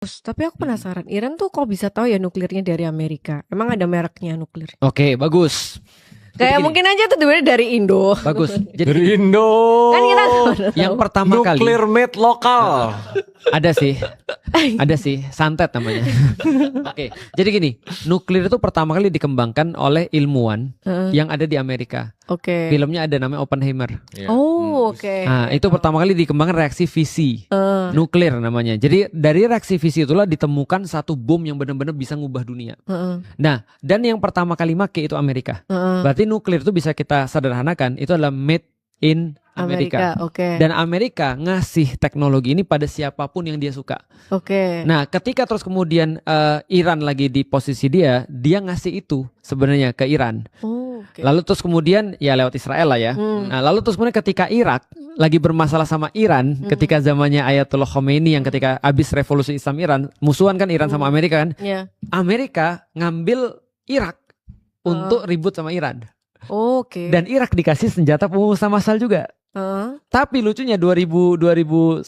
Tapi aku penasaran, Iran tuh kok bisa tahu ya nuklirnya dari Amerika? Emang ada mereknya nuklir? Oke, bagus. Kayak Jadi gini, mungkin aja tuh sebenarnya dari Indo. bagus. Jadi Dari Indo. Kan kita yang pertama kali Nuklir made lokal. ada sih, santet namanya. Oke, jadi gini, nuklir itu pertama kali dikembangkan oleh ilmuwan yang ada di Amerika. Oke. Filmnya ada namanya Oppenheimer. Iya. Oh, oke. Nah, itu pertama kali dikembangkan reaksi fisi. Nuklir namanya. Jadi dari reaksi fisi itulah ditemukan satu bom yang benar-benar bisa ngubah dunia. Nah, dan yang pertama kali make itu Amerika. Berarti nuklir itu bisa kita sederhanakan itu adalah made in Amerika. Oke. Dan Amerika ngasih teknologi ini pada siapapun yang dia suka. Oke. Nah, ketika terus kemudian Iran lagi di posisi dia ngasih itu sebenarnya ke Iran. Oh, oke. Lalu terus kemudian ya lewat Israel lah ya. Nah, lalu terus kemudian ketika Irak lagi bermasalah sama Iran, ketika zamannya Ayatollah Khomeini yang ketika habis revolusi Islam Iran, musuhan kan Iran sama Amerika kan? Iya. Amerika ngambil Irak untuk ribut sama Iran. Oke. Dan Irak dikasih senjata pemusnah massal juga. Tapi lucunya 2001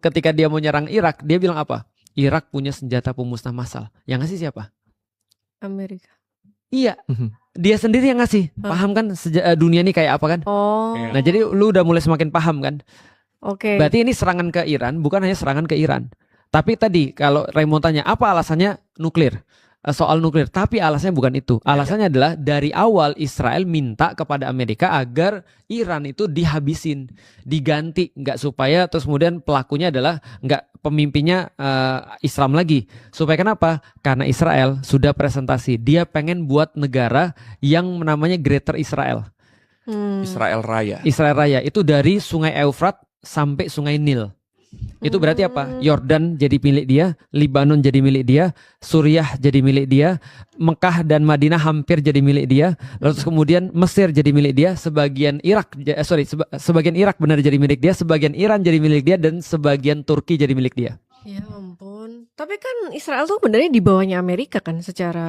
ketika dia mau nyerang Irak, dia bilang apa? Irak punya senjata pemusnah massal. Yang ngasih siapa? Amerika. Iya, dia sendiri yang ngasih. Paham kan dunia ini kayak apa kan? Oh. Nah, jadi lu udah mulai semakin paham kan? Oke. Berarti ini serangan ke Iran, bukan hanya serangan ke Iran. Tapi tadi kalau Raymond tanya apa alasannya nuklir? Soal nuklir, tapi alasannya bukan itu. Alasannya adalah dari awal Israel minta kepada Amerika agar Iran itu dihabisin, diganti, nggak supaya terus kemudian pelakunya adalah nggak pemimpinnya Islam lagi. Supaya kenapa? Karena Israel sudah presentasi, dia pengen buat negara yang namanya Greater Israel. Israel Raya. Israel Raya itu dari Sungai Eufrat sampai Sungai Nil. Itu berarti apa? Yordan jadi milik dia, Libanon jadi milik dia, Suriah jadi milik dia, Mekah dan Madinah hampir jadi milik dia, lalu kemudian Mesir jadi milik dia, sebagian Irak sebagian Irak benar jadi milik dia, sebagian Iran jadi milik dia, dan sebagian Turki jadi milik dia. Ya ampun. Tapi kan Israel tuh benernya di bawahnya Amerika kan secara.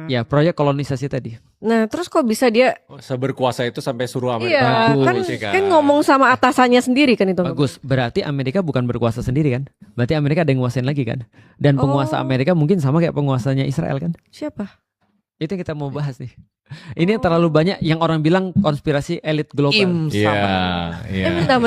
Ya, proyek kolonisasi tadi. Nah, terus kok bisa dia? Seberkuasa itu sampai suruh Amerika. Iya, Bagus. kan ngomong sama atasannya sendiri kan itu. Bagus, berarti Amerika bukan berkuasa sendiri kan? Berarti Amerika ada yang nguasain lagi kan? Dan penguasa Amerika mungkin sama kayak penguasanya Israel kan? Siapa? Itu yang kita mau bahas nih. Ini yang terlalu banyak yang orang bilang konspirasi elit global. Iya, iya. Bentar.